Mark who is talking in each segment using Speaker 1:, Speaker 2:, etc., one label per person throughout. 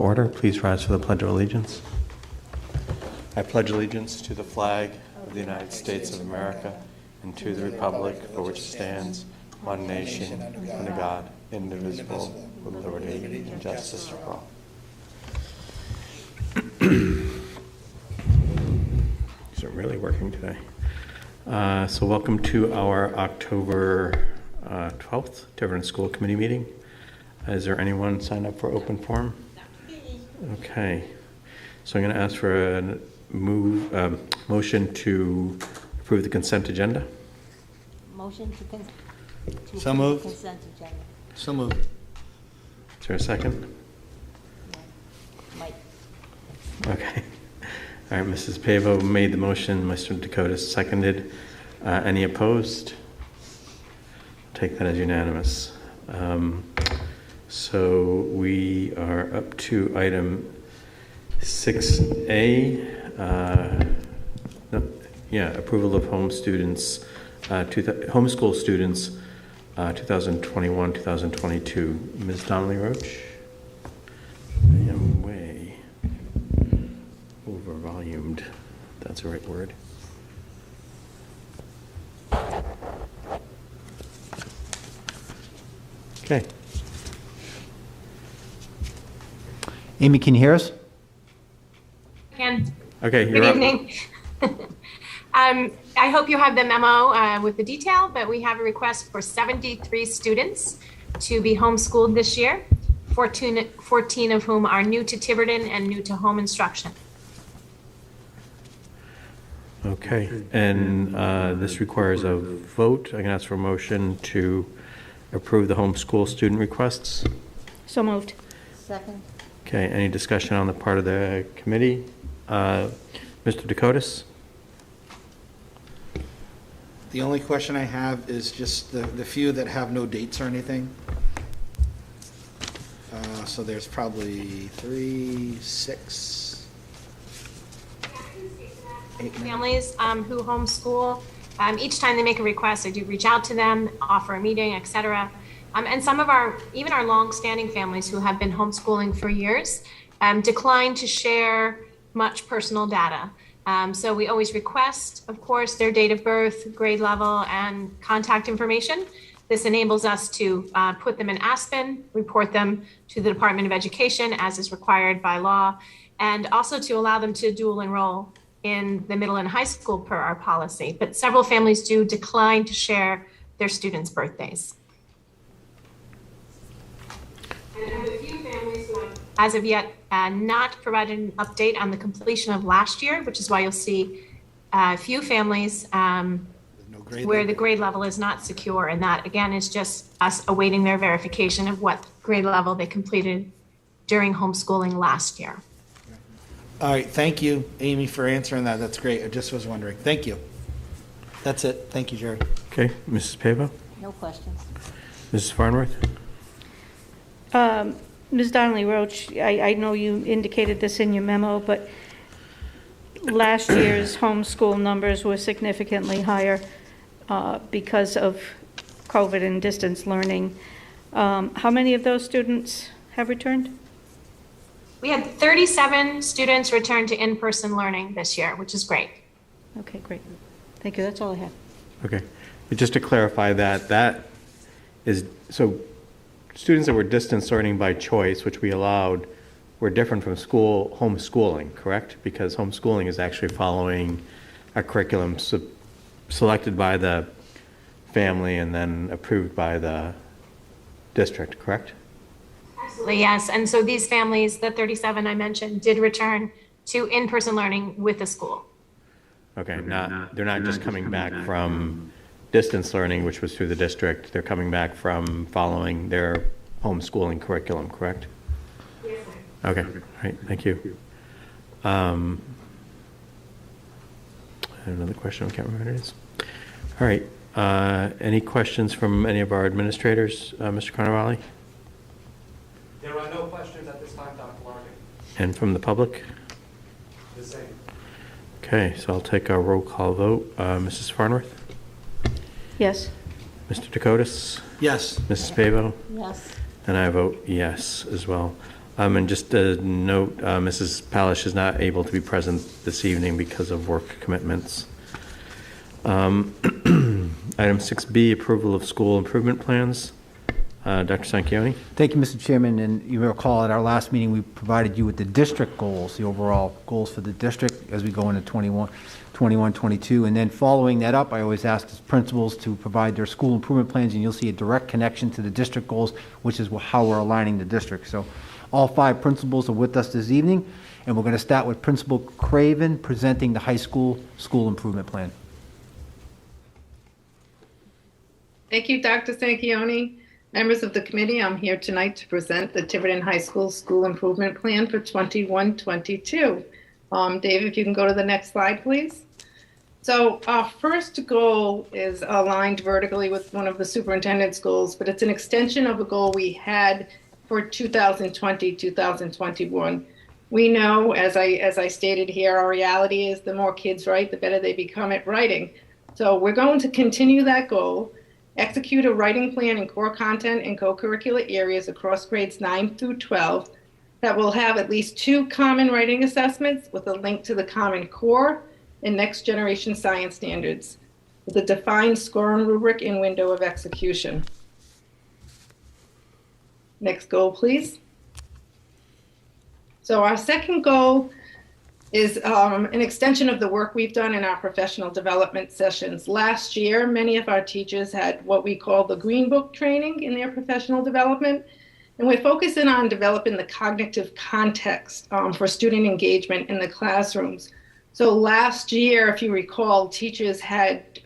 Speaker 1: Order, please rise for the Pledge of Allegiance. I pledge allegiance to the flag of the United States of America and to the republic for which it stands, one nation, under God, indivisible, with liberty and justice for all. These are really working today. So welcome to our October 12th Tiverton School Committee meeting. Is there anyone signed up for open forum? Okay, so I'm going to ask for a motion to approve the consent agenda.
Speaker 2: Motion to
Speaker 3: So
Speaker 2: approve
Speaker 3: moved.
Speaker 2: the consent agenda.
Speaker 3: So moved.
Speaker 1: Is there a second?
Speaker 2: Mike.
Speaker 1: Okay. All right, Mrs. Pavo made the motion, Mr. Dakota seconded. Any opposed? Take that as unanimous. So we are up to item 6A. Approval of homeschool students 2021-2022. Ms. Donnelly Roche? I am way over volumed. That's the right word. Okay.
Speaker 3: Amy, can you hear us?
Speaker 4: Can.
Speaker 1: Okay,
Speaker 4: Good
Speaker 1: you're up.
Speaker 4: evening. I hope you have the memo with the detail, but we have a request for 73 students to be homeschooled this year, 14 of whom are new to Tiverton and new to home instruction.
Speaker 1: Okay, and this requires a vote. I can ask for a motion to approve the homeschool student requests.
Speaker 2: So moved. Second.
Speaker 1: Okay, any discussion on the part of the committee? Mr. Dakotas?
Speaker 3: The only question I have is just the few that have no dates or anything. So there's probably 3, 6, 8, 9.
Speaker 4: Families who homeschool, each time they make a request, I do reach out to them, offer a meeting, etc. And some of even our long-standing families who have been homeschooling for years decline to share much personal data. So we always request, of course, their date of birth, grade level, and contact information. This enables us to put them in Aspen, report them to the Department of Education as is required by law, and also to allow them to dual enroll in the middle and high school per our policy. But several families do decline to share their students' birthdays. And I have a few families who have, as of yet, not provided an update on the completion of last year, which is why you'll see a few families where the grade level is not secure. And that, again, is just us awaiting their verification of what grade level they completed during homeschooling last year.
Speaker 3: All right, thank you, Amy, for answering that. That's great. I just was wondering. Thank you. That's it. Thank you, Jerry.
Speaker 1: Okay, Mrs. Pavo?
Speaker 2: No questions.
Speaker 1: Mrs. Farnworth?
Speaker 5: Ms. Donnelly Roche, I know you indicated this in your memo, but last year's homeschool numbers were significantly higher because of COVID and distance learning. How many of those students have returned?
Speaker 4: We had 37 students return to in-person learning this year, which is great.
Speaker 5: Okay, great. Thank you. That's all I have.
Speaker 1: Okay, just to clarify that is, so students that were distance learning by choice, which we allowed, were different from homeschooling, correct? Because homeschooling is actually following a curriculum selected by the family and then approved by the district, correct?
Speaker 4: Absolutely, yes. And so these families, the 37 I mentioned, did return to in-person learning with the school.
Speaker 1: Okay, they're not just coming back from distance learning, which was through the district. They're coming back from following their homeschooling curriculum, correct?
Speaker 4: Yes, sir.
Speaker 1: Okay, all right, thank you. I have another question, I can't remember what it is. All right, any questions from any of our administrators, Mr. Carnevale?
Speaker 6: There are no questions at this time, Dr. Larkin.
Speaker 1: And from the public?
Speaker 6: The same.
Speaker 1: Okay, so I'll take a roll call vote. Mrs. Farnworth?
Speaker 5: Yes.
Speaker 1: Mr. Dakotas?
Speaker 3: Yes.
Speaker 1: Mrs. Pavo?
Speaker 2: Yes.
Speaker 1: And I vote yes as well. And just a note, Mrs. Palish is not able to be present this evening because of work commitments. Item 6B, approval of school improvement plans. Dr. Sanchioni?
Speaker 7: Thank you, Mr. Chairman, and you may recall at our last meeting, we provided you with the district goals, the overall goals for the district as we go into 21-22, and then following that up, I always ask the principals to provide their school improvement plans, and you'll see a direct connection to the district goals, which is how we're aligning the district. So all 5 principals are with us this evening, and we're going to start with Principal Craven presenting the high school improvement plan.
Speaker 8: Thank you, Dr. Sanchioni. Members of the committee, I'm here tonight to present the Tiverton High School School Improvement Plan for 21-22. Dave, if you can go to the next slide, please. So our first goal is aligned vertically with one of the superintendent's goals, but it's an extension of a goal we had for 2020-2021. We know, as I stated here, our reality is the more kids write, the better they become at writing. So we're going to continue that goal. Execute a writing plan in core content and co-curricular areas across grades 9 through 12 that will have at least 2 common writing assessments with a link to the Common Core and Next Generation Science Standards with a defined scoring rubric and window of execution. Next goal, please. So our second goal is an extension of the work we've done in our professional development sessions. Last year, many of our teachers had what we call the Green Book training in their professional development, and we're focusing on developing the cognitive context for student engagement in the classrooms. So last year, if you recall, teachers had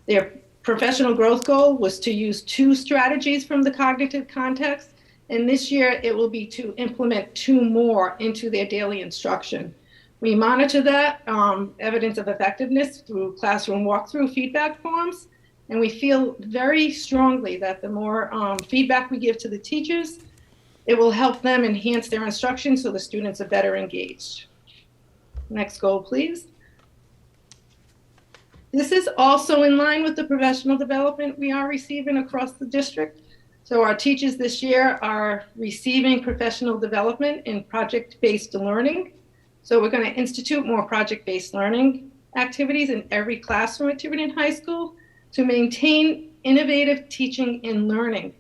Speaker 8: their professional growth goal was to use 2 strategies from the cognitive context, and this year it will be to implement 2 more into their daily instruction. We monitor that evidence of effectiveness through classroom walkthrough feedback forms, and we feel very strongly that the more feedback we give to the teachers, it will help them enhance their instruction so the students are better engaged. Next goal, please. This is also in line with the professional development we are receiving across the district. So our teachers this year are receiving professional development in project-based learning. So we're going to institute more project-based learning activities in every classroom at Tiverton High School to maintain innovative teaching and learning.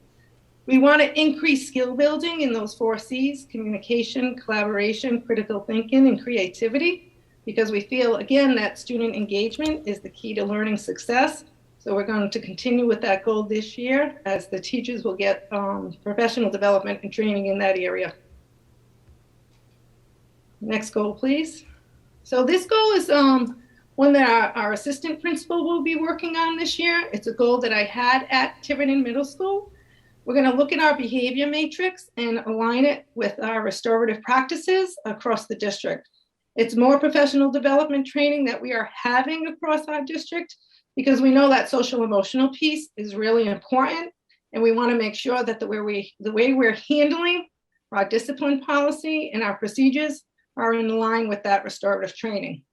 Speaker 8: We want to increase skill building in those 4 C's: communication, collaboration, critical thinking, and creativity, because we feel, again, that student engagement is the key to learning success. So we're going to continue with that goal this year as the teachers will get professional development and training in that area. Next goal, please. So this goal is one that our assistant principal will be working on this year. It's a goal that I had at Tiverton Middle School. We're going to look at our behavior matrix and align it with our restorative practices across the district. It's more professional development training that we are having across our district, because we know that social emotional piece is really important, and we want to make sure that the way we're handling our discipline policy and our procedures are in line with that restorative training.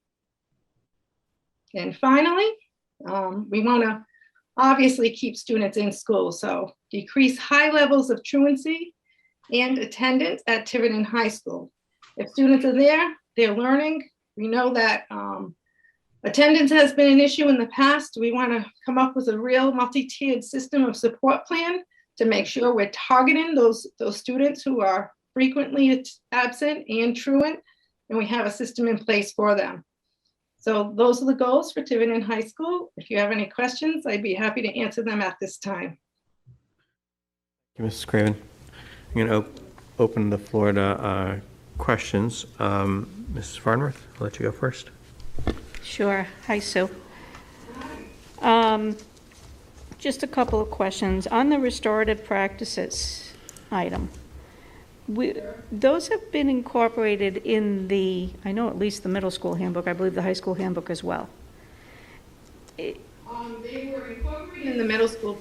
Speaker 8: And finally, we want to obviously keep students in school, so decrease high levels of truancy and attendance at Tiverton High School. If students are there, they're learning. We know that attendance has been an issue in the past. We want to come up with a real multi-tiered system of support plan to make sure we're targeting those students who are frequently absent and truant, and we have a system in place for them. So those are the goals for Tiverton High School. If you have any questions, I'd be happy to answer them at this time.
Speaker 1: Thank you, Mrs. Craven. I'm going to open the floor to questions. Mrs. Farnworth, I'll let you go first.
Speaker 5: Sure. Hi, Sue. Just a couple of questions. On the restorative practices item, those have been incorporated in the, I know at least the middle school handbook, I believe the high school handbook as well.
Speaker 8: They were incorporated in the middle school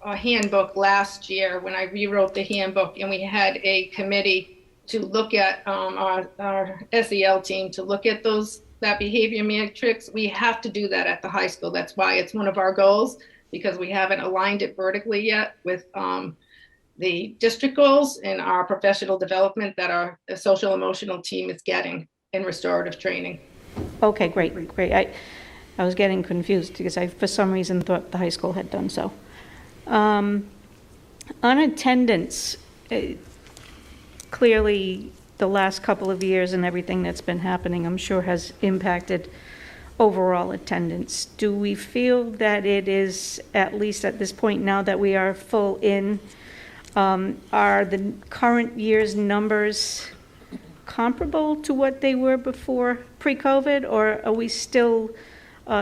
Speaker 8: handbook last year when I rewrote the handbook, and we had a committee to look at our SEL team to look at that behavior matrix. We have to do that at the high school. That's why it's one of our goals, because we haven't aligned it vertically yet with the district goals and our professional development that our social emotional team is getting in restorative training.
Speaker 5: Okay, great. I was getting confused because I, for some reason, thought the high school had done so. On attendance, clearly the last couple of years and everything that's been happening, I'm sure has impacted overall attendance. Do we feel that it is, at least at this point now that we are full in, are the current year's numbers comparable to what they were before pre-COVID, or are we still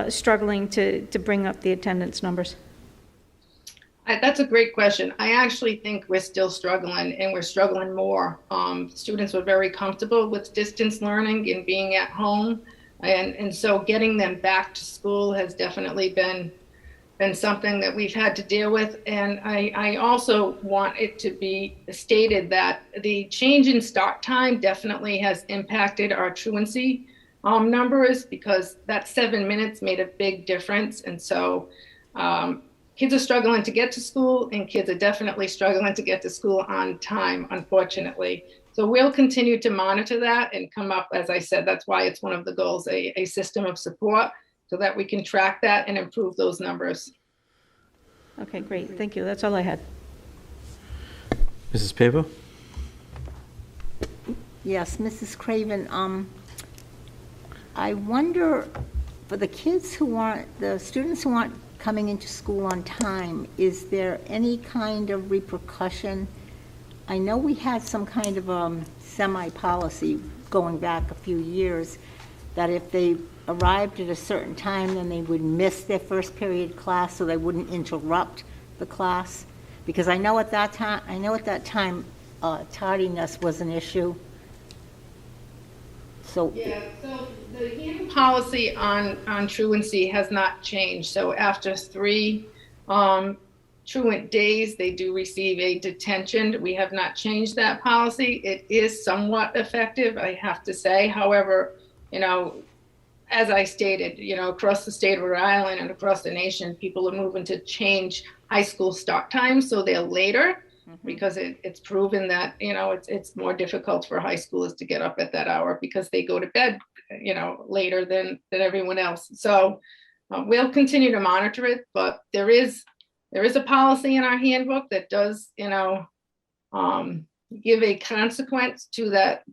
Speaker 5: struggling to bring up the attendance numbers?
Speaker 8: That's a great question. I actually think we're still struggling, and we're struggling more. Students were very comfortable with distance learning and being at home. And so getting them back to school has definitely been something that we've had to deal with. And I also want it to be stated that the change in start time definitely has impacted our truancy numbers, because that 7 minutes made a big difference. And so kids are struggling to get to school, and kids are definitely struggling to get to school on time, unfortunately. So we'll continue to monitor that and come up, as I said, that's why it's one of the goals, a system of support, so that we can track that and improve those numbers.
Speaker 5: Okay, great. Thank you. That's all I had.
Speaker 1: Mrs. Pavo?
Speaker 2: Yes, Mrs. Craven, I wonder, for the kids who aren't, the students who aren't coming into school on time, is there any kind of repercussion? I know we had some kind of semi-policy going back a few years, that if they arrived at a certain time, then they would miss their first period class, so they wouldn't interrupt the class. Because I know at that time, tardiness was an issue. So
Speaker 8: yeah, so the handbook policy on truancy has not changed. So after 3 truant days, they do receive a detention. We have not changed that policy. It is somewhat effective, I have to say. However, as I stated, across the state of Rhode Island and across the nation, people are moving to change high school start times so they're later, because it's proven that, it's more difficult for high schoolers to get up at that hour because they go to bed, later than everyone else. So we'll continue to monitor it, but there is a policy in our handbook that does, give a consequence to that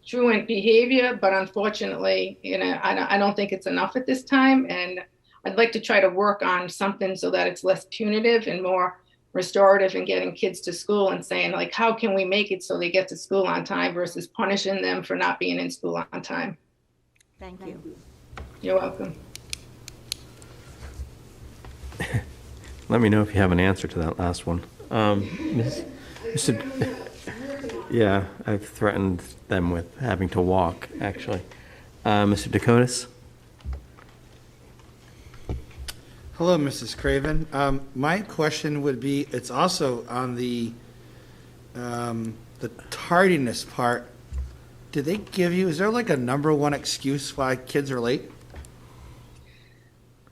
Speaker 8: truant behavior, but unfortunately, I don't think it's enough at this time. And I'd like to try to work on something so that it's less punitive and more restorative in getting kids to school, and saying, like, how can we make it so they get to school on time versus punishing them for not being in school on time.
Speaker 2: thank you.
Speaker 8: You're welcome.
Speaker 1: Let me know if you have an answer to that last one. Yeah, I've threatened them with having to walk, actually. Mr. Dakotas?
Speaker 3: Hello, Mrs. Craven. My question would be, it's also on the tardiness part. Did they give you, is there like a number one excuse why kids are late?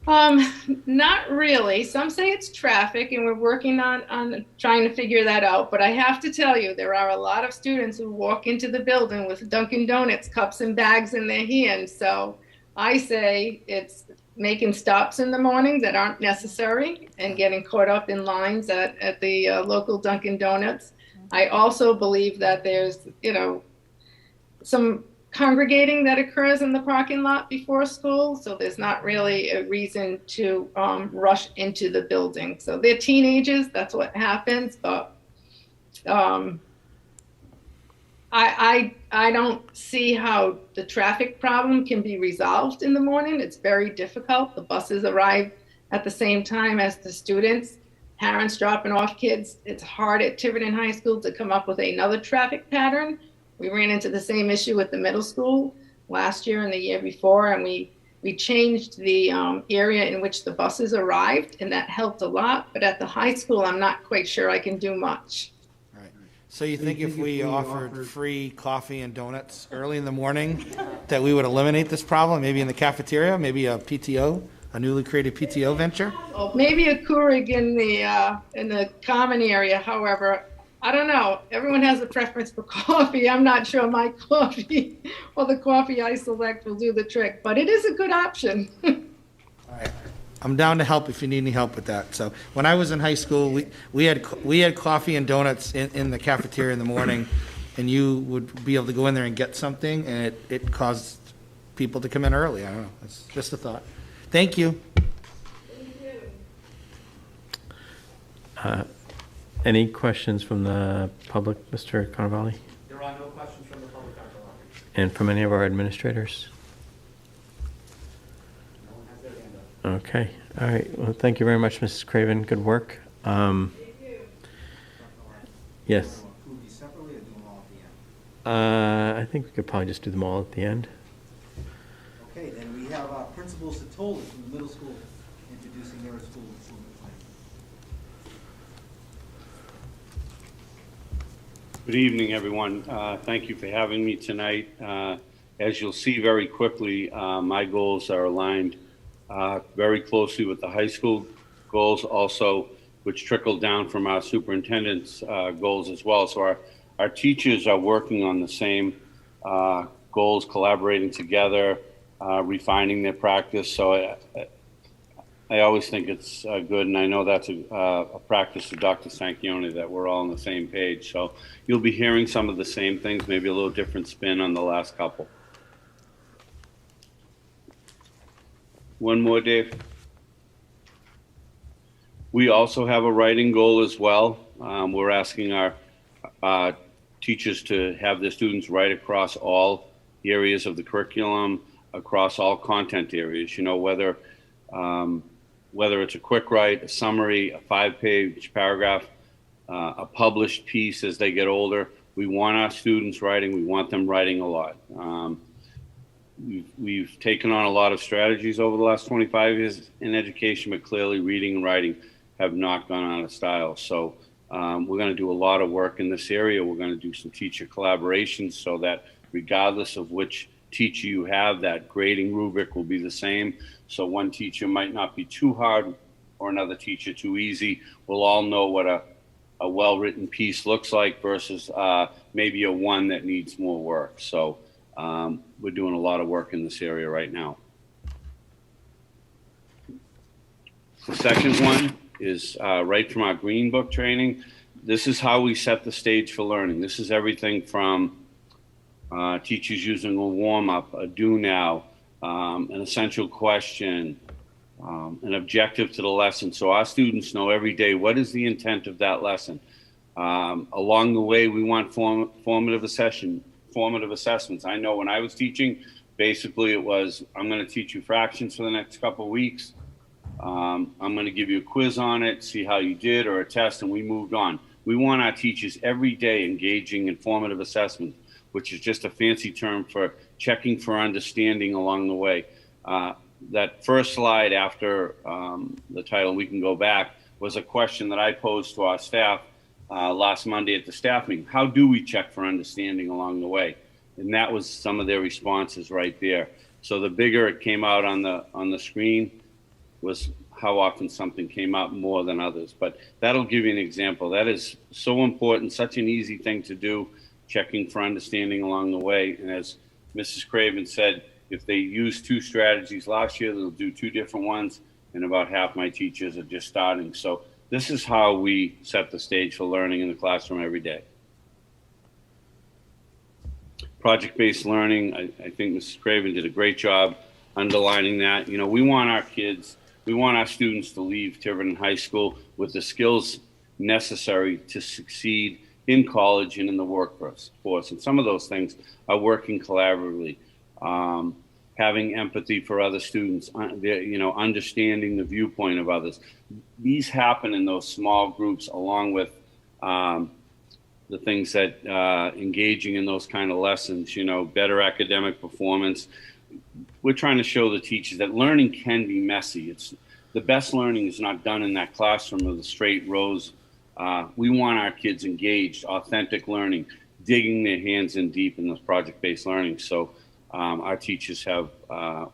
Speaker 8: Not really. Some say it's traffic, and we're working on trying to figure that out. But I have to tell you, there are a lot of students who walk into the building with Dunkin' Donuts cups and bags in their hands. So I say it's making stops in the morning that aren't necessary and getting caught up in lines at the local Dunkin' Donuts. I also believe that there's, some congregating that occurs in the parking lot before school, so there's not really a reason to rush into the building. So they're teenagers, that's what happens, but I don't see how the traffic problem can be resolved in the morning. It's very difficult. The buses arrive at the same time as the students, parents dropping off kids. It's hard at Tiverton High School to come up with another traffic pattern. We ran into the same issue with the middle school last year and the year before, and we changed the area in which the buses arrived, and that helped a lot. But at the high school, I'm not quite sure I can do much.
Speaker 3: Right. So you think if we offered free coffee and donuts early in the morning, that we would eliminate this problem? Maybe in the cafeteria, maybe a PTO a newly created PTO venture?
Speaker 8: Well, maybe a Keurig in the common area. However, I don't know. Everyone has a preference for coffee. I'm not sure my coffee or the coffee I select will do the trick, but it is a good option.
Speaker 3: All right. I'm down to help if you need any help with that. So when I was in high school, we had coffee and donuts in the cafeteria in the morning, and you would be able to go in there and get something, and it caused people to come in early. I don't know. It's just a thought. Thank you.
Speaker 1: Any questions from the public, Mr. Carnavale?
Speaker 6: There are no questions from the public, Dr. Locke.
Speaker 1: And from any of our administrators?
Speaker 6: No one has their hand up.
Speaker 1: Okay, all right. Well, thank you very much, Mrs. Craven. Good work. Yes.
Speaker 7: Approve these separately or do them all at the end?
Speaker 1: I think we could probably just do them all at the end.
Speaker 7: Okay, then we have Principal Satoli from the middle school introducing their school improvement plan.
Speaker 9: Good evening, everyone. Thank you for having me tonight. As you'll see very quickly, my goals are aligned very closely with the high school goals, also which trickle down from our superintendent's goals as well. So our teachers are working on the same goals, collaborating together, refining their practice. So I always think it's good, and I know that's a practice of Dr. Sanchioni, that we're all on the same page. So you'll be hearing some of the same things, maybe a little different spin on the last couple. One more, Dave. We also have a writing goal as well. We're asking our teachers to have their students write across all areas of the curriculum, across all content areas, you know, whether it's a quick write, a summary, a 5-page paragraph, a published piece as they get older. We want our students writing. We want them writing a lot. We've taken on a lot of strategies over the last 25 years in education, but clearly reading and writing have not gone out of style. So we're going to do a lot of work in this area. We're going to do some teacher collaborations so that regardless of which teacher you have, that grading rubric will be the same. So one teacher might not be too hard or another teacher too easy. We'll all know what a well-written piece looks like versus maybe a one that needs more work. So we're doing a lot of work in this area right now. The second one is right from our Green Book training. This is how we set the stage for learning. This is everything from teachers using a warm-up, a do now, an essential question, an objective to the lesson. So our students know every day what is the intent of that lesson. Along the way, we want formative assessments. I know when I was teaching, basically it was, I'm going to teach you fractions for the next couple of weeks. I'm going to give you a quiz on it, see how you did, or a test, and we moved on. We want our teachers every day engaging in formative assessment, which is just a fancy term for checking for understanding along the way. That first slide after the title, we can go back, was a question that I posed to our staff last Monday at the staff meeting. How do we check for understanding along the way? And that was some of their responses right there. So the bigger it came out on the screen was how often something came out more than others. But that'll give you an example. That is so important, such an easy thing to do, checking for understanding along the way. And as Mrs. Craven said, if they use 2 strategies last year, they'll do 2 different ones, and about half my teachers are just starting. So this is how we set the stage for learning in the classroom every day. Project-based learning, I think Mrs. Craven did a great job underlining that. You know, we want our students to leave Tiverton High School with the skills necessary to succeed in college and in the workforce. And some of those things are working collaboratively, having empathy for other students, understanding the viewpoint of others. These happen in those small groups, along with the things that engaging in those kind of lessons, better academic performance. We're trying to show the teachers that learning can be messy. The best learning is not done in that classroom of the straight rows. We want our kids engaged, authentic learning, digging their hands in deep in this project-based learning. So our teachers have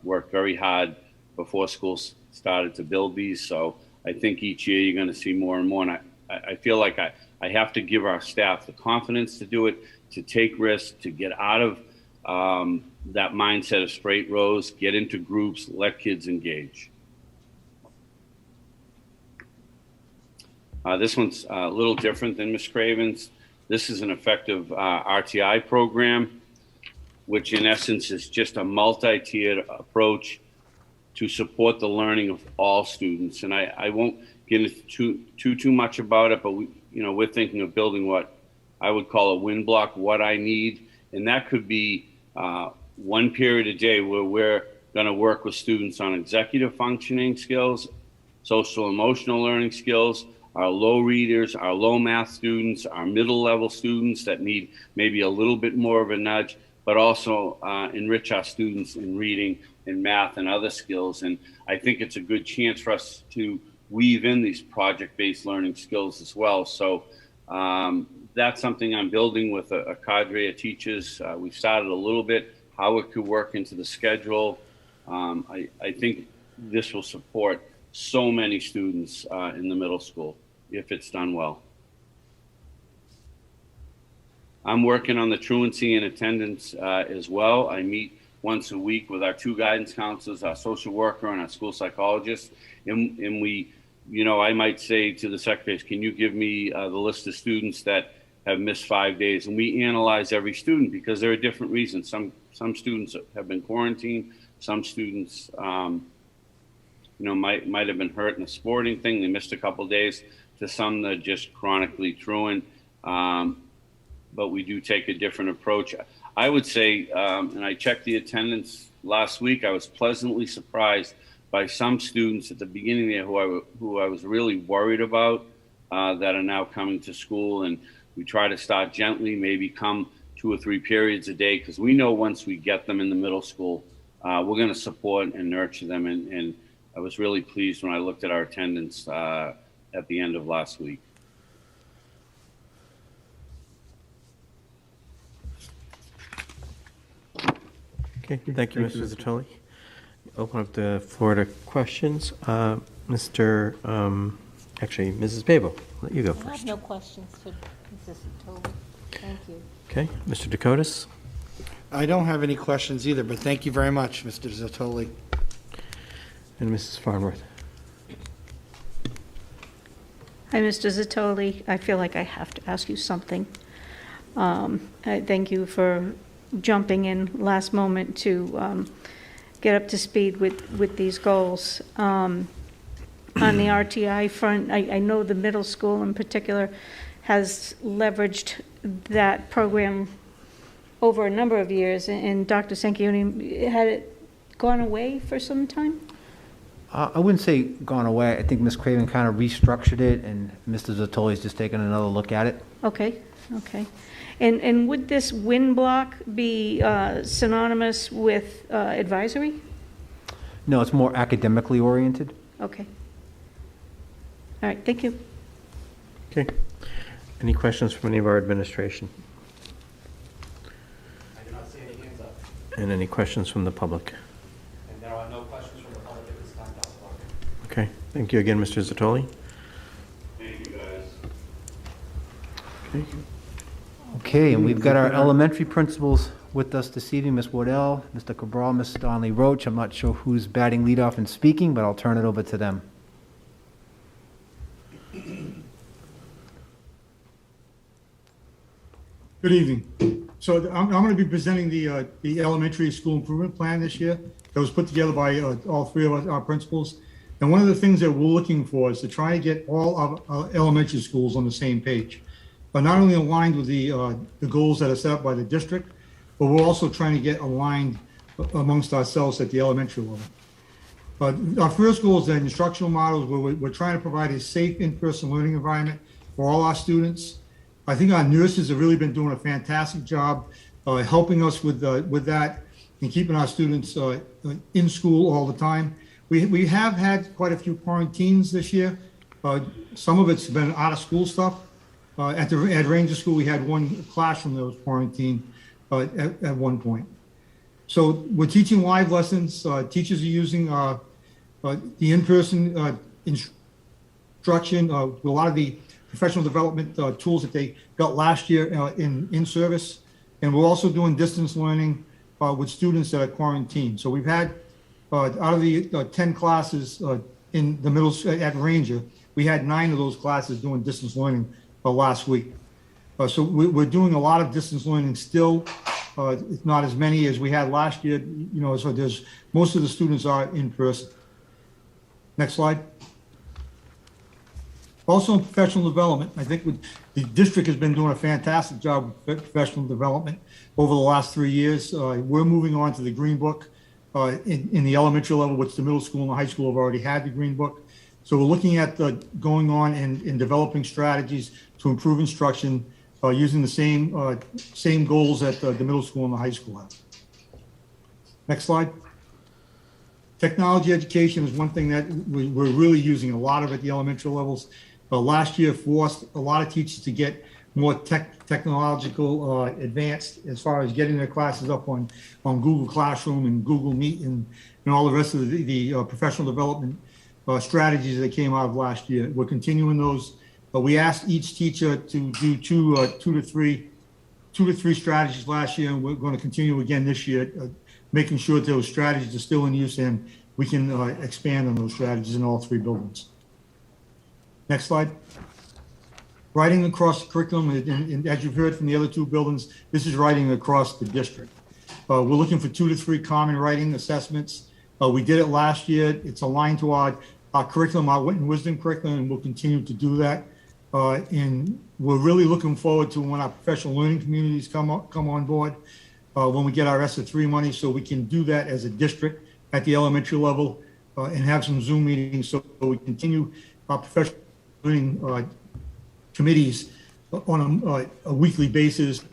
Speaker 9: worked very hard before school started to build these. So I think each year you're going to see more and more. And I feel like I have to give our staff the confidence to do it, to take risks, to get out of that mindset of straight rows, get into groups, let kids engage. This one's a little different than Ms. Craven's. This is an effective RTI program, which in essence is just a multi-tiered approach to support the learning of all students. And I won't get into too much about it, but we're thinking of building what I would call a win block, what I need. And that could be one period a day where we're going to work with students on executive functioning skills, social emotional learning skills, our low readers, our low math students, our middle level students that need maybe a little bit more of a nudge, but also enrich our students in reading and math and other skills. And I think it's a good chance for us to weave in these project-based learning skills as well. So that's something I'm building with a cadre of teachers. We've started a little bit, how it could work into the schedule. I think this will support so many students in the middle school if it's done well. I'm working on the truancy and attendance as well. I meet once a week with our 2 guidance counselors, our social worker and our school psychologist. And we, I might say to the secretaries, can you give me the list of students that have missed 5 days? And we analyze every student because there are different reasons. Some students have been quarantined. Some students, might have been hurt in a sporting thing. They missed a couple of days. To some, they're just chronically truant. But we do take a different approach. I would say, and I checked the attendance last week, I was pleasantly surprised by some students at the beginning there who I was really worried about that are now coming to school. And we try to start gently, maybe come 2 or 3 periods a day, because we know once we get them in the middle school, we're going to support and nurture them. And I was really pleased when I looked at our attendance at the end of last week.
Speaker 1: Okay, thank you, Mr. Zatoli. Open up the floor to questions. Mrs. Pabo, let you go
Speaker 2: I have
Speaker 1: first.
Speaker 2: no questions for Mrs. Toby. Thank you.
Speaker 1: Okay, Mr. Dakotas?
Speaker 3: I don't have any questions either, but thank you very much, Mr. Zatoli.
Speaker 1: And Mrs. Farnworth?
Speaker 5: Hi, Mr. Zatoli. I feel like I have to ask you something. I thank you for jumping in last moment to get up to speed with these goals. On the RTI front, I know the middle school in particular has leveraged that program over a number of years, and Dr. Sanchioni, had it gone away for some time?
Speaker 7: I wouldn't say gone away. I think Ms. Craven kind of restructured it, and Mr. Zatoli's just taken another look at it.
Speaker 5: Okay. And would this win block be synonymous with advisory?
Speaker 7: No, it's more academically oriented.
Speaker 5: Okay. All right, thank you.
Speaker 1: Okay. Any questions from any of our administration?
Speaker 6: I do not see any hands up.
Speaker 1: And any questions from the public?
Speaker 6: And there are no questions from the public at this time, Dr. Barker.
Speaker 1: Okay, thank you again, Mr. Zatoli.
Speaker 9: Thank you, guys.
Speaker 1: Okay.
Speaker 7: Okay, and we've got our elementary principals with us this evening, Ms. Waddell, Mr. Cabral, Ms. Donnelly Roche. I'm not sure who's batting leadoff and speaking, but I'll turn it over to them.
Speaker 10: Good evening. So I'm going to be presenting the elementary school improvement plan this year that was put together by all 3 of our principals. And one of the things that we're looking for is to try to get all of our elementary schools on the same page, but not only aligned with the goals that are set up by the district, but we're also trying to get aligned amongst ourselves at the elementary level. Our first goal is the instructional models, where we're trying to provide a safe in-person learning environment for all our students. I think our nurses have really been doing a fantastic job helping us with that and keeping our students in school all the time. We have had quite a few quarantines this year. Some of it's been out of school stuff. At Ranger School, we had one classroom that was quarantined at one point. So we're teaching live lessons. Teachers are using The in-person instruction, a lot of the professional development tools that they got last year in service. And we're also doing distance learning with students that are quarantined. So we've had, out of the 10 classes in the middle at Ranger, we had 9 of those classes doing distance learning last week. So we're doing a lot of distance learning still. It's not as many as we had last year, so there's, most of the students are in person. Next slide. Also in professional development, I think the district has been doing a fantastic job with professional development over the last 3 years. We're moving on to the Green Book in the elementary level, which the middle school and the high school have already had the Green Book. So we're looking at going on and developing strategies to improve instruction using the same goals that the middle school and the high school have. Next slide. Technology education is one thing that we're really using a lot of at the elementary levels. Last year forced a lot of teachers to get more technological advanced as far as getting their classes up on Google Classroom and Google Meet and all the rest of the professional development strategies that came out of last year. We're continuing those. We asked each teacher to do two to three strategies last year, and we're going to continue again this year, making sure that those strategies are still in use and we can expand on those strategies in all 3 buildings. Next slide. Writing across the curriculum, and as you've heard from the other 2 buildings, this is writing across the district. We're looking for 2 to 3 common writing assessments. We did it last year. It's aligned to our curriculum, our Wit and Wisdom curriculum, and we'll continue to do that. And we're really looking forward to when our professional learning communities come on board, when we get our ESSA3 money, so we can do that as a district at the elementary level and have some Zoom meetings so we continue our professional learning committees on a weekly basis.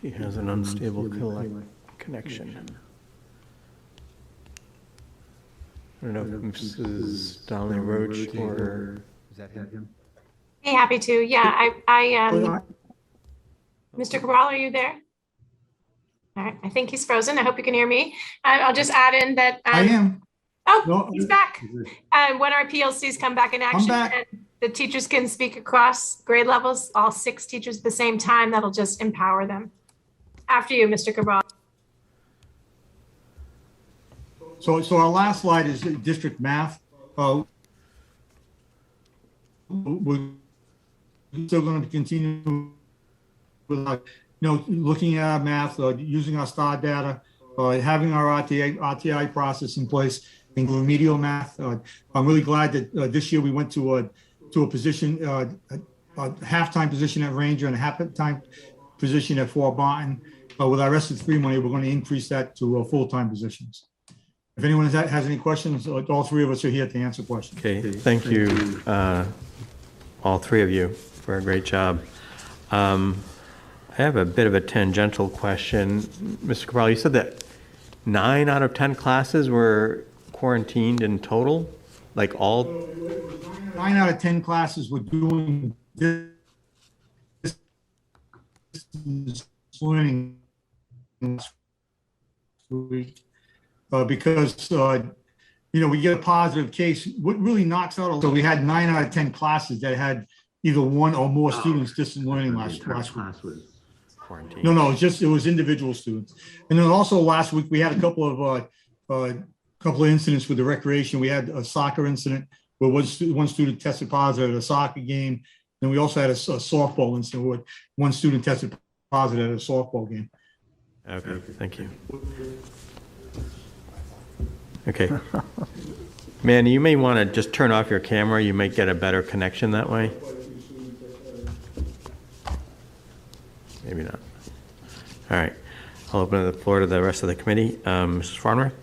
Speaker 1: He has an unstable connection. I don't know if Mrs. Donnelly Roche or...
Speaker 7: Is that him?
Speaker 4: Hey, happy to. Yeah, Mr. Cabral, are you there? All right, I think he's frozen. I hope you can hear me. I'll just add in that.
Speaker 10: I am.
Speaker 4: Oh,
Speaker 10: No,
Speaker 4: he's back. When our PLCs come back in action, and the teachers can speak across grade levels, all 6 teachers at the same time, that'll just empower them. After you, Mr. Cabral.
Speaker 10: So our last slide is district math. We're still going to continue with looking at our math, using our STAR data, having our RTI process in place, and remedial math. I'm really glad that this year we went to a position, a half-time position at Ranger and a half-time position at Fort Barton. With our ESSA3 money, we're going to increase that to full-time positions. If anyone has any questions, all 3 of us are here to answer questions.
Speaker 1: Okay, thank you, all 3 of you, for a great job. I have a bit of a tangential question. Mr. Cabral, you said that 9 out of 10 classes were quarantined in total? Like all?
Speaker 10: 9 out of 10 classes were doing distance learning this week because we get a positive case. What really knocks out, so we had 9 out of 10 classes that had either 1 or more students distance learning last week. No, it was individual students. And then also last week we had a couple of incidents with the recreation. We had a soccer incident where one student tested positive at a soccer game. And we also had a softball incident where one student tested positive at a softball game.
Speaker 1: Okay, thank you. Okay. Manny, you may want to just turn off your camera. You might get a better connection that way. Maybe not. All right. I'll open the floor to the rest of the committee. Mrs. Farnworth?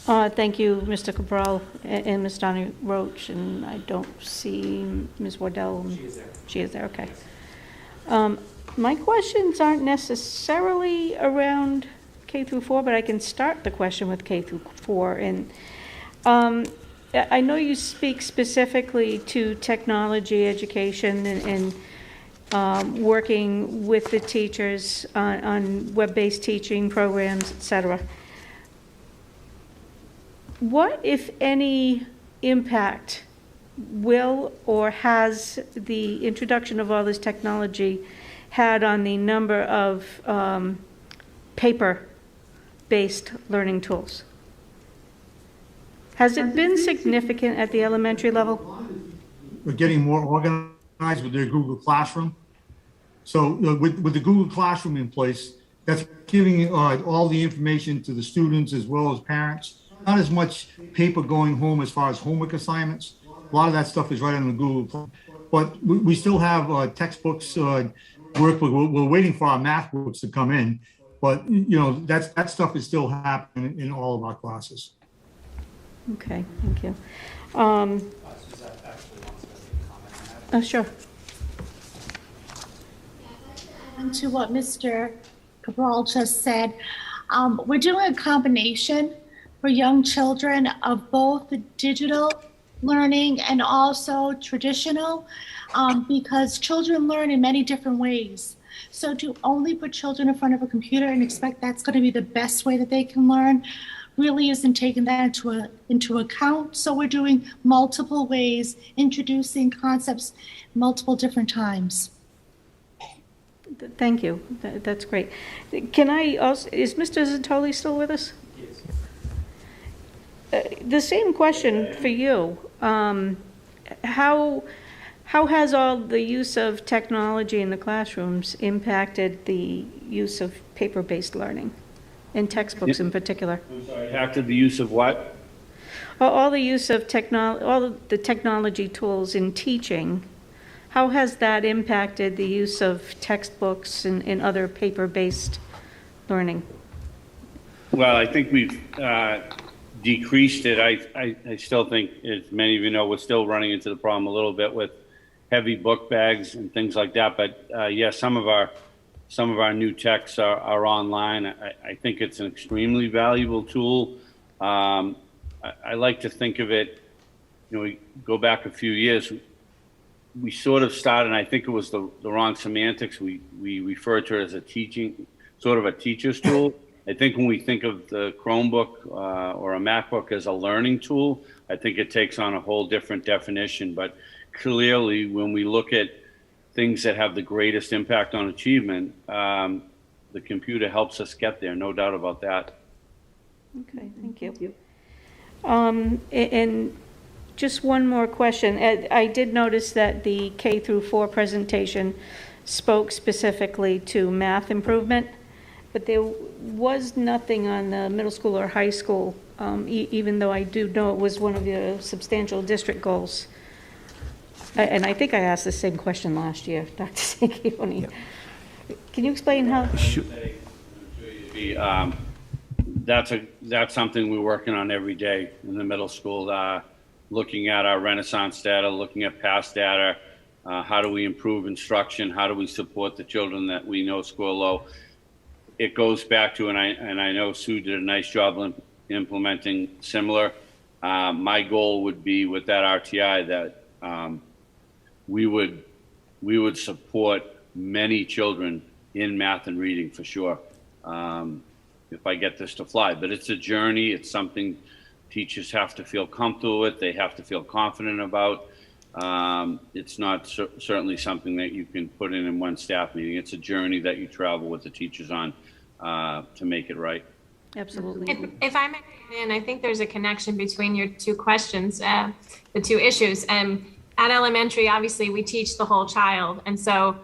Speaker 5: Thank you, Mr. Cabral and Ms. Donnelly Roche, and I don't see Ms. Wardell. She is there. She is there, okay. My questions aren't necessarily around K through 4, but I can start the question with K through 4. And I know you speak specifically to technology education and working with the teachers on web-based teaching programs, et cetera. What, if any, impact will or has the introduction of all this technology had on the number of paper-based learning tools? Has it been significant at the elementary level?
Speaker 10: We're getting more organized with their Google Classroom. So with the Google Classroom in place, that's giving all the information to the students as well as parents. Not as much paper going home as far as homework assignments. A lot of that stuff is right on the Google. But we still have textbooks, workbook. We're waiting for our math books to come in. But, you know, that stuff is still happening in all of our classes.
Speaker 5: Okay, thank you. Sure.
Speaker 11: To what Mr. Cabral just said, we're doing a combination for young children of both digital learning and also traditional, because children learn in many different ways. So to only put children in front of a computer and expect that's going to be the best way that they can learn really isn't taking that into account. So we're doing multiple ways, introducing concepts multiple different times.
Speaker 5: Thank you. That's great. Can I also, is Mr. Zantoli still with us? Yes. The same question for you. How has all the use of technology in the classrooms impacted the use of paper-based learning, in textbooks in particular?
Speaker 9: I'm sorry, impacted the use of what?
Speaker 5: All the use of all of the technology tools in teaching. How has that impacted the use of textbooks and other paper-based learning?
Speaker 9: Well, I think we've decreased it. I still think, as many of you know, we're still running into the problem a little bit with heavy book bags and things like that. But yes, some of our new texts are online. I think it's an extremely valuable tool. I like to think of it, you know, we go back a few years, we sort of started, and I think it was the wrong semantics. We referred to it as a teaching, sort of a teacher's tool. I think when we think of the Chromebook or a MacBook as a learning tool, I think it takes on a whole different definition. But clearly, when we look at things that have the greatest impact on achievement, the computer helps us get there, no doubt about that.
Speaker 5: Okay, thank you. And just one more question. I did notice that the K through 4 presentation spoke specifically to math improvement, but there was nothing on the middle school or high school, even though I do know it was one of the substantial district goals. And I think I asked the same question last year, Dr. Sanchioni. Yep. Can you explain how?
Speaker 9: Sure. That's something we're working on every day in the middle school, looking at our Renaissance data, looking at past data, how do we improve instruction, how do we support the children that we know score low. It goes back to, and I know Sue did a nice job implementing similar. My goal would be with that RTI that we would support many children in math and reading for sure, if I get this to fly. But it's a journey. It's something teachers have to feel comfortable with. They have to feel confident about. It's not certainly something that you can put in one staff meeting. It's a journey that you travel with the teachers on to make it right.
Speaker 5: Absolutely.
Speaker 4: If I may come in, I think there's a connection between your two questions, the two issues. At elementary, obviously, we teach the whole child. And so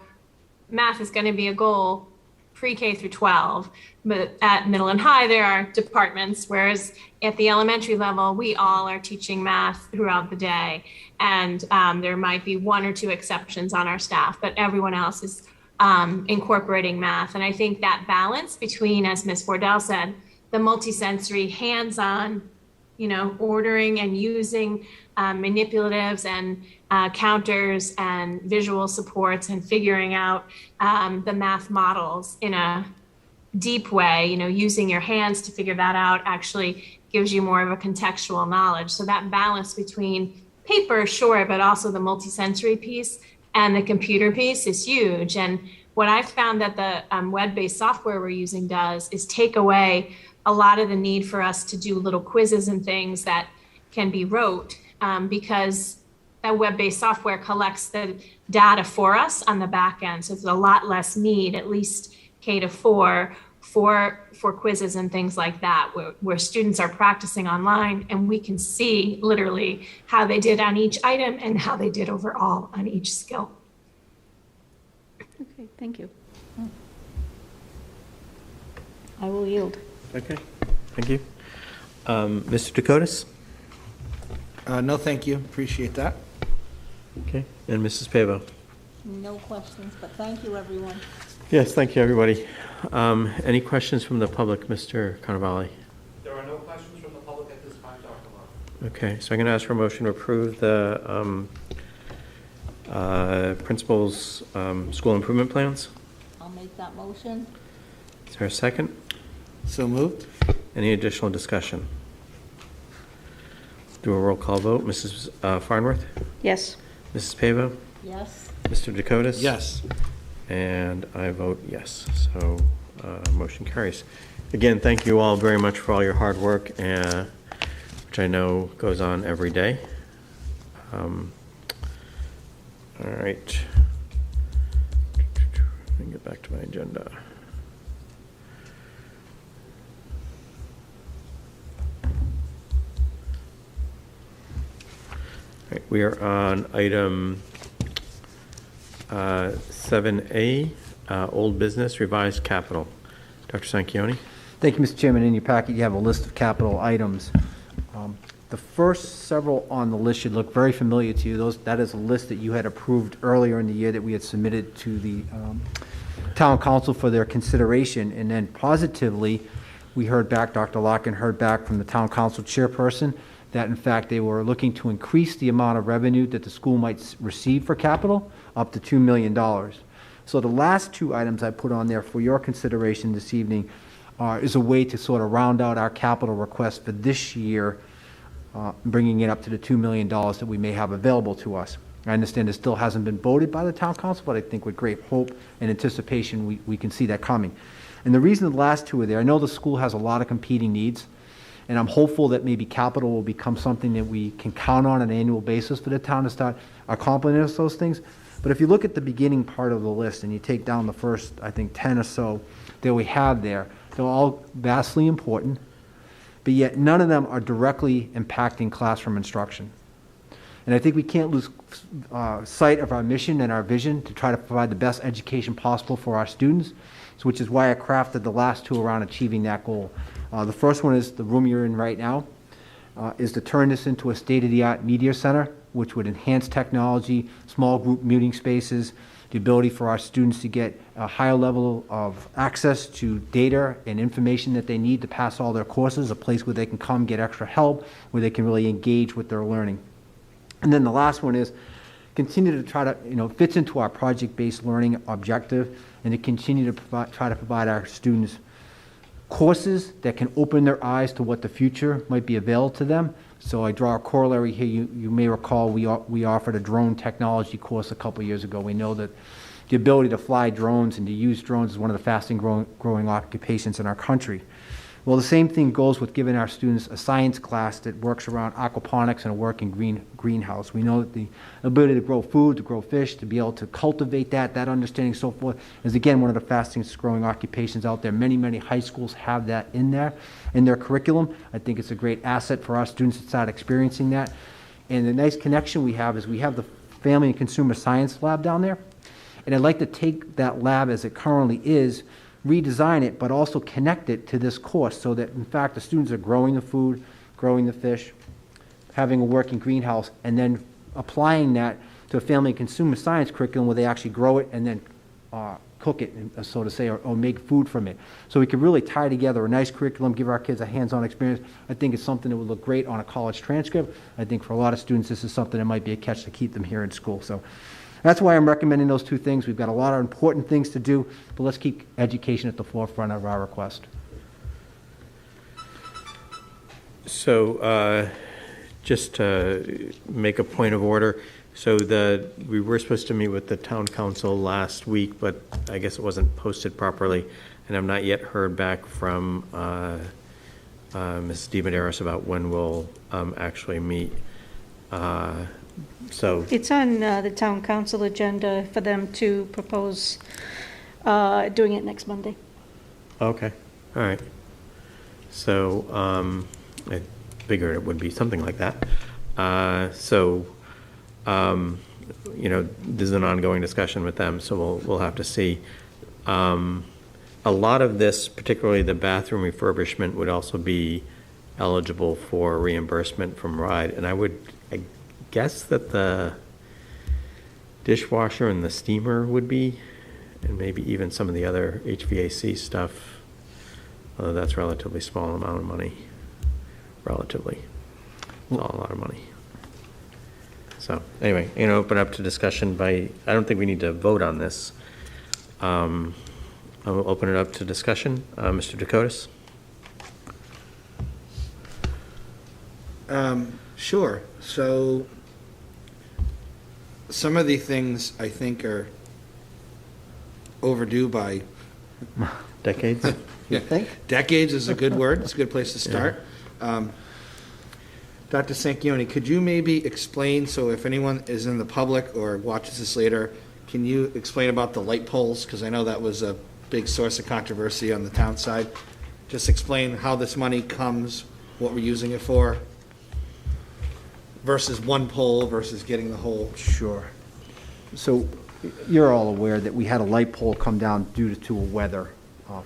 Speaker 4: math is going to be a goal pre-K through 12. But at middle and high, there are departments, whereas at the elementary level, we all are teaching math throughout the day. And there might be one or two exceptions on our staff, but everyone else is incorporating math. And I think that balance between, as Ms. Bordell said, the multisensory hands-on, ordering and using manipulatives and counters and visual supports and figuring out the math models in a deep way, using your hands to figure that out actually gives you more of a contextual knowledge. So that balance between paper, sure, but also the multisensory piece and the computer piece is huge. And what I've found that the web-based software we're using does is take away a lot of the need for us to do little quizzes and things that can be rote, because that web-based software collects the data for us on the back end. So there's a lot less need, at least K to 4, for quizzes and things like that, where students are practicing online and we can see literally how they did on each item and how they did overall on each skill.
Speaker 5: Okay, thank you. I will yield.
Speaker 1: Okay, thank you. Mr. Dakotas?
Speaker 3: No, thank you. Appreciate that.
Speaker 1: Okay, and Mrs. Pavo?
Speaker 2: No questions, but thank you, everyone.
Speaker 1: Yes, thank you, everybody. Any questions from the public, Mr. Carnavale?
Speaker 6: There are no questions from the public at this time, Dr. Love.
Speaker 1: Okay, so I'm going to ask for a motion to approve the principal's school improvement plans.
Speaker 2: I'll make that motion.
Speaker 1: Is there a second?
Speaker 3: So moved.
Speaker 1: Any additional discussion? Do a roll call vote. Mrs. Farnworth?
Speaker 5: Yes.
Speaker 1: Mrs. Pavo?
Speaker 2: Yes.
Speaker 1: Mr. Dakotas?
Speaker 3: Yes.
Speaker 1: And I vote yes. So motion carries. Again, thank you all very much for all your hard work, which I know goes on every day. All right. Let me get back to my agenda. All right, we are on item 7A, old business, revised capital. Dr. Sanchioni?
Speaker 7: Thank you, Mr. Chairman. In your packet, you have a list of capital items. The first several on the list should look very familiar to you. That is a list that you had approved earlier in the year that we had submitted to the town council for their consideration. And then positively, we heard back, Dr. Larkin heard back from the town council chairperson that in fact they were looking to increase the amount of revenue that the school might receive for capital up to $2 million. So the last two items I put on there for your consideration this evening is a way to sort of round out our capital request for this year, bringing it up to the $2 million that we may have available to us. I understand it still hasn't been voted by the town council, but I think with great hope and anticipation, we can see that coming. And the reason the last two are there, I know the school has a lot of competing needs, and I'm hopeful that maybe capital will become something that we can count on an annual basis for the town to start accomplishing those things. But if you look at the beginning part of the list and you take down the first, I think, 10 or so that we have there, they're all vastly important, but yet none of them are directly impacting classroom instruction. And I think we can't lose sight of our mission and our vision to try to provide the best education possible for our students, which is why I crafted the last two around achieving that goal. The first one is the room you're in right now, is to turn this into a state-of-the-art media center, which would enhance technology, small group meeting spaces, the ability for our students to get a higher level of access to data and information that they need to pass all their courses, a place where they can come get extra help, where they can really engage with their learning. And then the last one is continue to try to, fits into our project-based learning objective, and to continue to try to provide our students courses that can open their eyes to what the future might be available to them. So I draw a corollary here. You may recall we offered a drone technology course a couple years ago. We know that the ability to fly drones and to use drones is one of the fastest growing occupations in our country. Well, the same thing goes with giving our students a science class that works around aquaponics and a working greenhouse. We know that the ability to grow food, to grow fish, to be able to cultivate that understanding, so forth, is again one of the fastest growing occupations out there. Many, many high schools have that in there, in their curriculum. I think it's a great asset for our students to start experiencing that. And the nice connection we have is we have the Family and Consumer Science Lab down there. And I'd like to take that lab as it currently is, redesign it, but also connect it to this course so that, in fact, the students are growing the food, growing the fish, having a working greenhouse, and then applying that to a family and consumer science curriculum where they actually grow it and then cook it, so to say, or make food from it. So we could really tie together a nice curriculum, give our kids a hands-on experience. I think it's something that would look great on a college transcript. I think for a lot of students, this is something that might be a catch to keep them here in school. So That's why I'm recommending those two things. We've got a lot of important things to do, but let's keep education at the forefront of our request.
Speaker 1: So, just to make a point of order, so we were supposed to meet with the town council last week, but I guess it wasn't posted properly, and I've not yet heard back from Ms. DiMederos about when we'll actually meet. So
Speaker 5: It's on the town council agenda for them to propose doing it next Monday.
Speaker 1: okay, all right. So I figured it would be something like that. You know, this is an ongoing discussion with them, so we'll have to see. A lot of this, particularly the bathroom refurbishment, would also be eligible for reimbursement from RIDE, and I guess that the dishwasher and the steamer would be, and maybe even some of the other HVAC stuff, although that's relatively small amount of money. Relatively. It's all a lot of money. So, anyway, open up to discussion I don't think we need to vote on this. I'll open it up to discussion. Mr. Dakotas?
Speaker 3: Sure. So some of the things I think are overdue by
Speaker 1: Decades?
Speaker 3: Yeah, decades is a good word. It's a good place to start. Dr. Sanchioni, could you maybe explain, so if anyone is in the public or watches this later, can you explain about the light poles? Because I know that was a big source of controversy on the town side. Just explain how this money comes, what we're using it for, versus one pole versus getting the whole.
Speaker 7: Sure. So you're all aware that we had a light pole come down due to a weather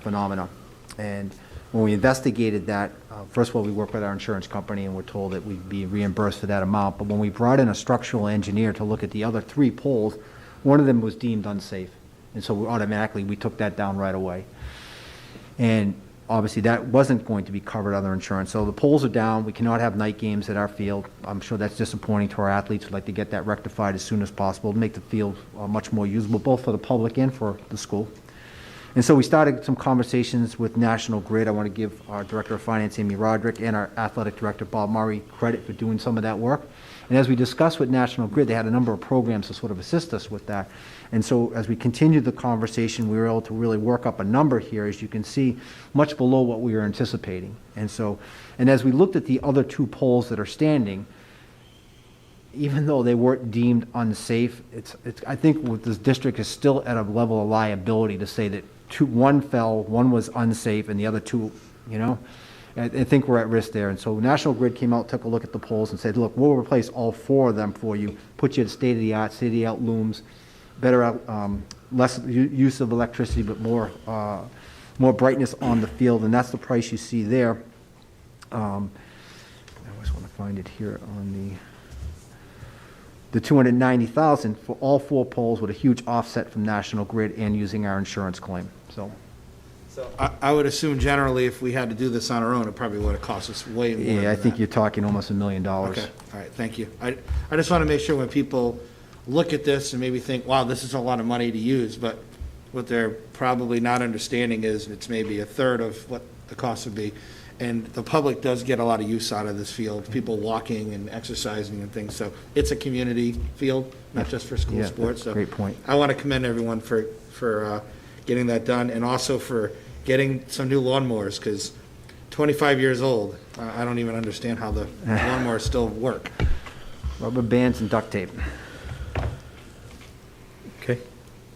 Speaker 7: phenomena. And when we investigated that, first of all, we worked with our insurance company and we're told that we'd be reimbursed for that amount. But when we brought in a structural engineer to look at the other 3 poles, one of them was deemed unsafe. And so we took that down right away. And obviously that wasn't going to be covered under insurance. So the poles are down. We cannot have night games at our field. I'm sure that's disappointing to our athletes. We'd like to get that rectified as soon as possible to make the field much more usable, both for the public and for the school. And so we started some conversations with National Grid. I want to give our Director of Finance, Amy Roderick, and our Athletic Director, Bob Murray, credit for doing some of that work. And as we discussed with National Grid, they had a number of programs to sort of assist us with that. And so as we continued the conversation, we were able to really work up a number here, as you can see, much below what we were anticipating. And as we looked at the other 2 poles that are standing, even though they weren't deemed unsafe, I think what this district is still at a level of liability to say that one fell, one was unsafe, and the other 2, I think we're at risk there. And so National Grid came out, took a look at the poles and said, look, we'll replace all 4 of them for you, put you at state-of-the-art looms, better, less use of electricity, but more brightness on the field, and that's the price you see there. I always want to find it here on the $290,000 for all 4 poles with a huge offset from National Grid and using our insurance claim. So
Speaker 3: I would assume generally if we had to do this on our own, it probably would have cost us way more than
Speaker 7: yeah, I think
Speaker 3: that.
Speaker 7: you're talking almost $1 million.
Speaker 3: Okay, all right, thank you. I just want to make sure when people look at this and maybe think, wow, this is a lot of money to use, but what they're probably not understanding is it's maybe a third of what the cost would be. And the public does get a lot of use out of this field, people walking and exercising and things. So it's a community field, not just for school sports. So
Speaker 7: great point.
Speaker 3: I want to commend everyone for getting that done, and also for getting some new lawnmowers, because 25 years old, I don't even understand how the lawnmowers still work.
Speaker 7: Rubber bands and duct tape.
Speaker 1: Okay.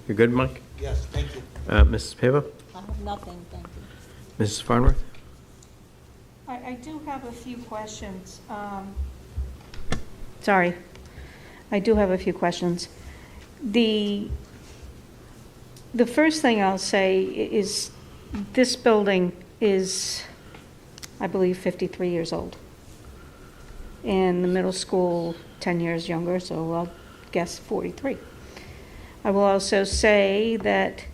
Speaker 1: You're good, Mike?
Speaker 3: Yes, thank you.
Speaker 1: Mrs. Pavo?
Speaker 2: I have nothing, thank you.
Speaker 1: Mrs. Farnworth?
Speaker 5: I do have a few questions. Sorry. I do have a few questions. The first thing I'll say is this building is, I believe, 53 years old. And the middle school, 10 years younger, so I'll guess 43. I will also say that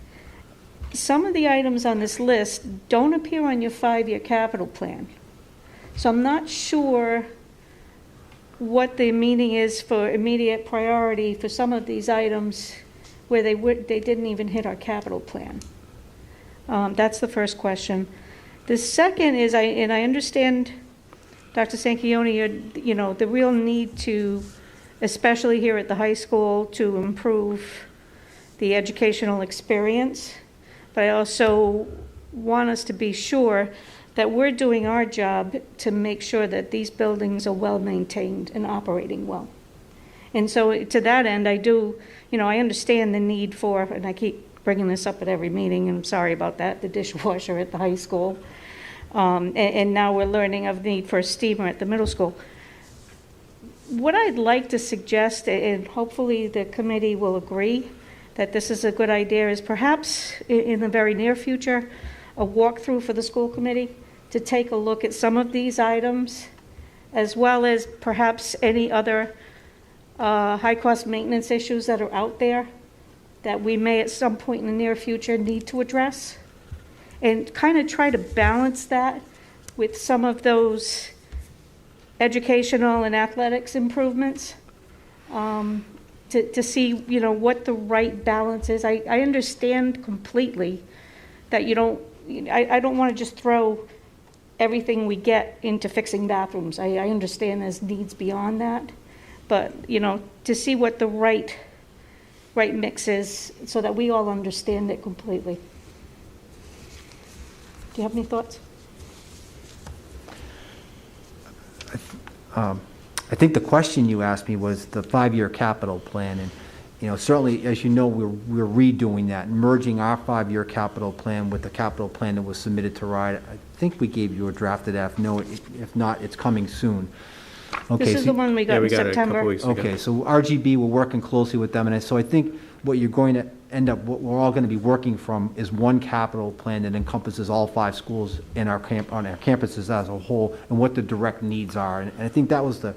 Speaker 5: some of the items on this list don't appear on your 5-year capital plan. So I'm not sure what the meaning is for immediate priority for some of these items where they didn't even hit our capital plan. That's the first question. The second is, I understand, Dr. Sanchioni, the real need to, especially here at the high school, to improve the educational experience. But I also want us to be sure that we're doing our job to make sure that these buildings are well-maintained and operating well. And so to that end, I do, I understand the need for, and I keep bringing this up at every meeting, and I'm sorry about that, the dishwasher at the high school. And now we're learning of the need for a steamer at the middle school. What I'd like to suggest, and hopefully the committee will agree that this is a good idea, is perhaps in the very near future, a walkthrough for the school committee to take a look at some of these items, as well as perhaps any other high-cost maintenance issues that are out there that we may at some point in the near future need to address, and kind of try to balance that with some of those educational and athletics improvements, to see, what the right balance is. I understand completely that I don't want to just throw everything we get into fixing bathrooms. I understand there's needs beyond that, but, to see what the right mix is so that we all understand it completely. Do you have any thoughts?
Speaker 7: I think the question you asked me was the 5-year capital plan, and certainly, as you know, we're redoing that, merging our 5-year capital plan with the capital plan that was submitted to RIDE. I think we gave you a drafted F. No, if not, it's coming soon. Okay,
Speaker 5: This is the one we got in
Speaker 1: got it a
Speaker 5: September.
Speaker 1: couple weeks ago.
Speaker 7: Okay, so RGB, we're working closely with them, and so I think what you're going to end up, what we're all going to be working from is one capital plan that encompasses all 5 schools in our on our campuses as a whole, and what the direct needs are. And I think that was the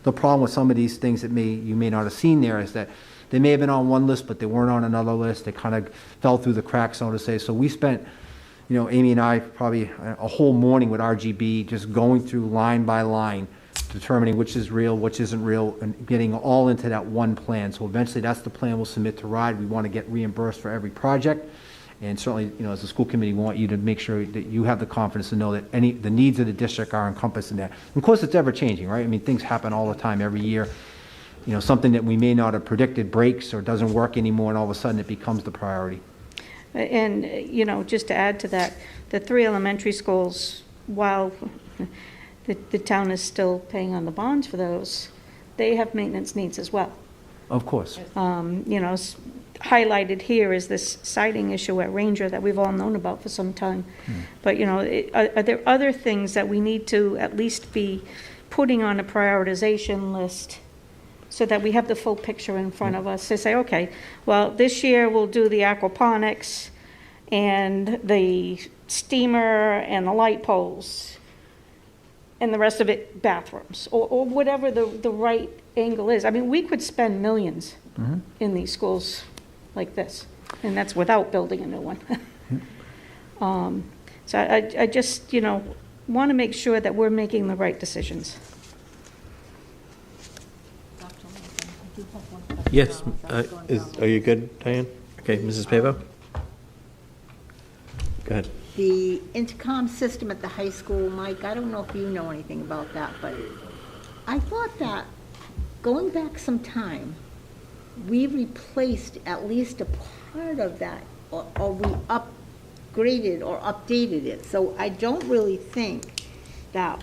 Speaker 7: problem with some of these things that you may not have seen there, is that they may have been on one list, but they weren't on another list. They kind of fell through the cracks, so to say. So we spent, Amy and I, probably a whole morning with RGB, just going through line by line, determining which is real, which isn't real, and getting all into that one plan. So eventually, that's the plan we'll submit to RIDE. We want to get reimbursed for every project. And certainly, as a school committee, we want you to make sure that you have the confidence to know that the needs of the district are encompassed in that. And of course, it's ever changing, right? I mean, things happen all the time, every year. Something that we may not have predicted breaks or doesn't work anymore, and all of a sudden it becomes the priority.
Speaker 5: And, just to add to that, the 3 elementary schools, while the town is still paying on the bonds for those, they have maintenance needs as well.
Speaker 7: Of course.
Speaker 5: Highlighted here is this siding issue at Ranger that we've all known about for some time. But, are there other things that we need to at least be putting on a prioritization list so that we have the full picture in front of us to say, okay, well, this year we'll do the aquaponics and the steamer and the light poles, and the rest of it bathrooms, or whatever the right angle is. I mean, we could spend millions in these schools like this, and that's without building a new one. So I just, want to make sure that we're making the right decisions.
Speaker 1: Yes, are you good, Diane? Okay, Mrs. Pavo? Go ahead.
Speaker 2: The intercom system at the high school, Mike, I don't know if you know anything about that, but I thought that going back some time, we replaced at least a part of that, or we upgraded or updated it. So I don't really think that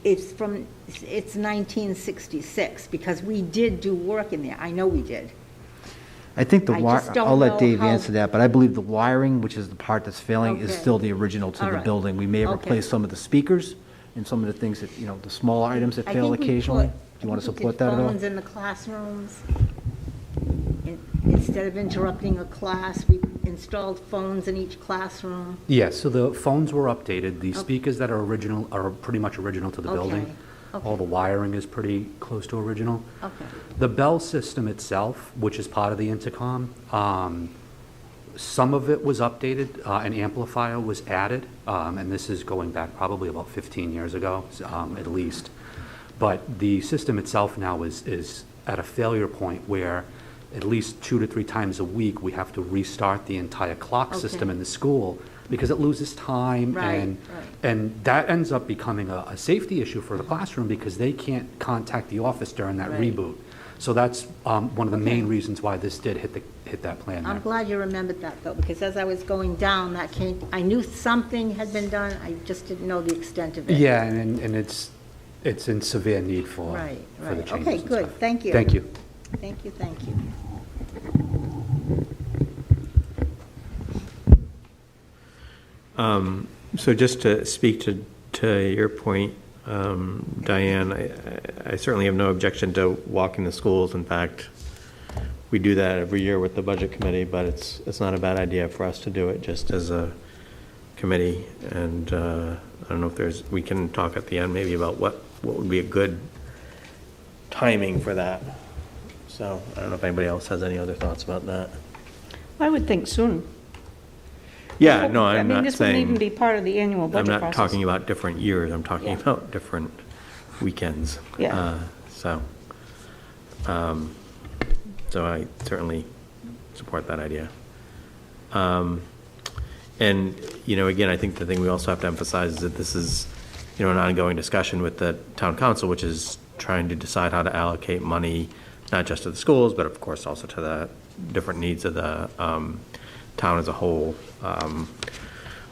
Speaker 2: it's 1966, because we did do work in there. I know we did.
Speaker 7: I think
Speaker 2: I just don't
Speaker 7: I'll let
Speaker 2: know
Speaker 7: Dave
Speaker 2: how-
Speaker 7: answer that, but I believe the wiring, which is the part that's failing, is
Speaker 2: Okay.
Speaker 7: still the original to
Speaker 2: All
Speaker 7: the
Speaker 2: right.
Speaker 7: building. We may have
Speaker 2: Okay.
Speaker 7: replaced some of the speakers and some of the things that, the smaller items that
Speaker 2: I
Speaker 7: fail
Speaker 2: think we
Speaker 7: occasionally.
Speaker 2: put-
Speaker 7: Do you want to
Speaker 2: I think we
Speaker 7: support
Speaker 2: did
Speaker 7: that at all?
Speaker 2: Phones in the classrooms. Instead of interrupting a class, we installed phones in each classroom.
Speaker 6: Yes, so the phones were updated. The speakers that are original are pretty much original to the building.
Speaker 2: Okay.
Speaker 6: All the wiring is pretty close to original.
Speaker 2: Okay.
Speaker 6: The bell system itself, which is part of the intercom, some of it was updated, an amplifier was added, and this is going back probably about 15 years ago, at least. But the system itself now is at a failure point where at least 2 to 3 times a week, we have to restart the entire clock system
Speaker 2: Okay.
Speaker 6: in the school because it loses time.
Speaker 2: Right,
Speaker 6: And that ends up becoming a safety issue for the classroom because they can't contact the office during that
Speaker 2: Right.
Speaker 6: reboot. So that's one of the main
Speaker 2: Okay.
Speaker 6: reasons why this did hit that plan there.
Speaker 2: I'm glad you remembered that, though, because as I was going down, that came, I knew something had been done, I just didn't know the extent of it.
Speaker 6: Yeah, and it's in severe need for
Speaker 2: Right,
Speaker 6: for the
Speaker 2: right.
Speaker 6: changes
Speaker 2: Okay,
Speaker 6: and
Speaker 2: good.
Speaker 6: stuff.
Speaker 2: Thank you.
Speaker 6: Thank you.
Speaker 2: Thank you, thank you.
Speaker 1: So just to speak to your point, Diane, I certainly have no objection to walking the schools. In fact, we do that every year with the budget committee, but it's not a bad idea for us to do it just as a committee. And I don't know if we can talk at the end maybe about what would be a good timing for that. So I don't know if anybody else has any other thoughts about that.
Speaker 5: I would think soon.
Speaker 1: Yeah, no,
Speaker 5: I
Speaker 1: I'm
Speaker 5: mean,
Speaker 1: not
Speaker 5: this wouldn't even be
Speaker 1: saying,
Speaker 5: part of the annual
Speaker 1: I'm
Speaker 5: budget
Speaker 1: not
Speaker 5: process.
Speaker 1: talking about different years, I'm talking
Speaker 5: Yeah.
Speaker 1: about different weekends.
Speaker 5: Yeah.
Speaker 1: So I certainly support that idea. And, again, I think the thing we also have to emphasize is that this is, an ongoing discussion with the town council, which is trying to decide how to allocate money, not just to the schools, but of course also to the different needs of the town as a whole,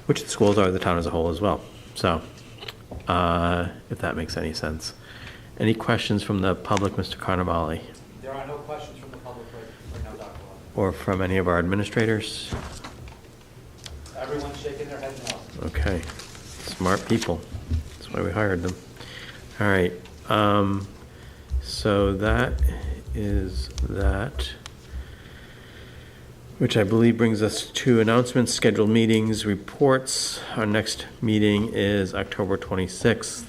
Speaker 1: which the schools are the town as a whole as well. So, if that makes any sense. Any questions from the public, Mr. Carnavale?
Speaker 6: There are no questions from the public right now, Dr. Love.
Speaker 1: Or from any of our administrators?
Speaker 6: Everyone's shaking their head no.
Speaker 1: Okay, smart people. That's why we hired them. All right, so that is that, which I believe brings us to announcements, scheduled meetings, reports. Our next meeting is October 26th.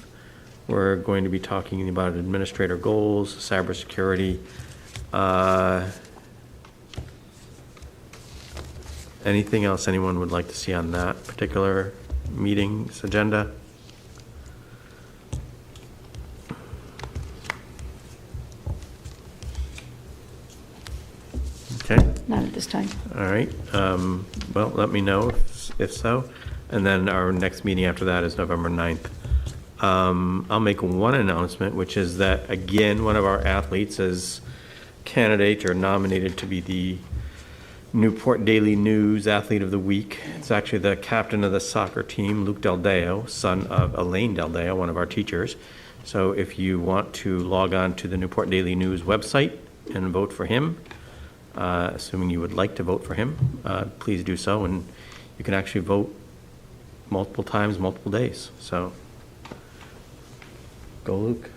Speaker 1: We're going to be talking about administrator goals, cybersecurity. Anything else anyone would like to see on that particular meeting's agenda? Okay.
Speaker 5: Not at this time.
Speaker 1: All right, well, let me know if so. And then our next meeting after that is November 9th. I'll make one announcement, which is that, again, one of our athletes is candidate or nominated to be the Newport Daily News Athlete of the Week. It's actually the captain of the soccer team, Luke Del Deo, son of Elaine Del Deo, one of our teachers. So if you want to log on to the Newport Daily News website and vote for him, assuming you would like to vote for him, please do so. And you can actually vote multiple times, multiple days. So go, Luke.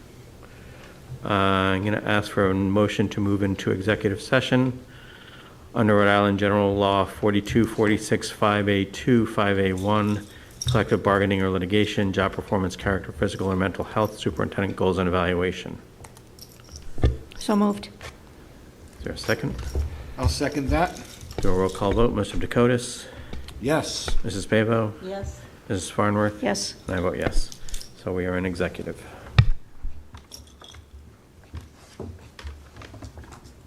Speaker 1: I'm going to ask for a motion to move into executive session under Rhode Island General Law 4246 5A2, 5A1, collective bargaining or litigation, job performance, character, physical or mental health, superintendent goals and evaluation.
Speaker 5: So moved.
Speaker 1: Is there a second?
Speaker 3: I'll second that.
Speaker 1: Do a roll call vote. Mr. Dakotas?
Speaker 3: Yes.
Speaker 1: Mrs. Pavo?
Speaker 2: Yes.
Speaker 1: Mrs. Farnworth?
Speaker 5: Yes.
Speaker 1: And I vote yes. So we are in executive.